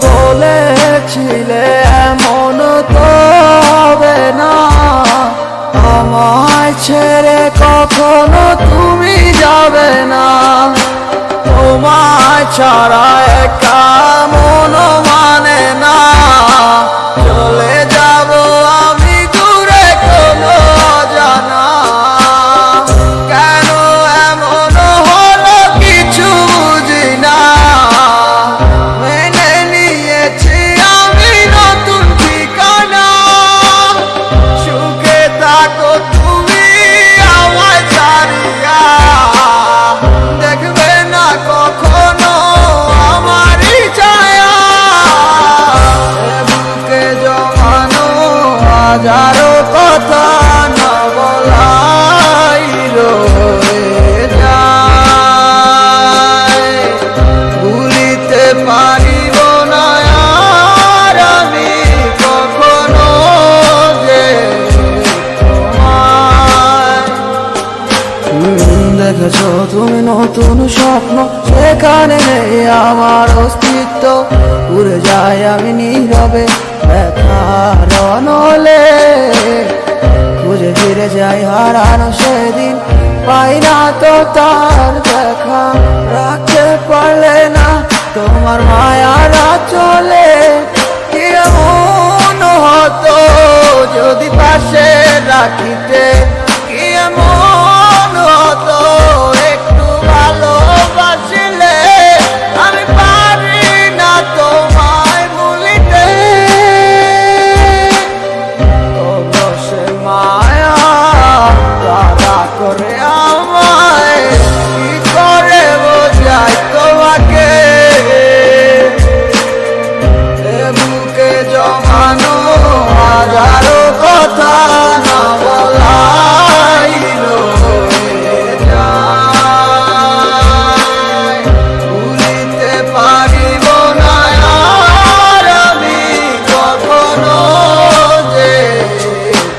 বলেছিলে এমন তো হবে না, আমায় ছেড়ে কখনো তুমি যাবে না। তোমায় ছাড়া একা মন মানে না, চলে যাব আমি দূরে কোনো অজানা। কেন এমন হলো কিছু বুঝি না, মেনে নিয়েছি আমি নতুন ঠিকানা। সুখে থাকো তুমি আমায় ছাড়িয়া, দেখবে না কখনো আমারই ছায়া। বুকে জমানো হাজারো কথা না বলাই রয়ে যায়, ভুলিতে পারিব না আর আমি কখনো যে তোমায়। দেখেছো তুমি নতুন স্বপ্ন, সেখানে নেই আমার অস্তিত্ব। উড়ে যাই আমি নীরবে ব্যথার অনলে, খুঁজে ফিরে যাই হারানো সেদিন, পাই না তো তার দেখা। রাখতে পারলে না তোমার মায়ারা চলে, কি এমন হতো যদি পাশে রাখিতে, কি এমন হতো একটু ভালোবাসিলে। আমি পারি না তোমায় ভুলিতে, অবশ্যই মায়া তারা করে আমায়, কি করে বোঝাই তোমাকে। বুকে জমানো হাজারো কথা না বলাই রয়ে যায়, ভুলিতে পারিব না আর আমি কখনো যে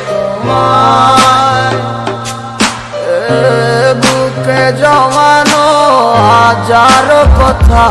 তোমায়। বুকে জমানো হাজারো কথা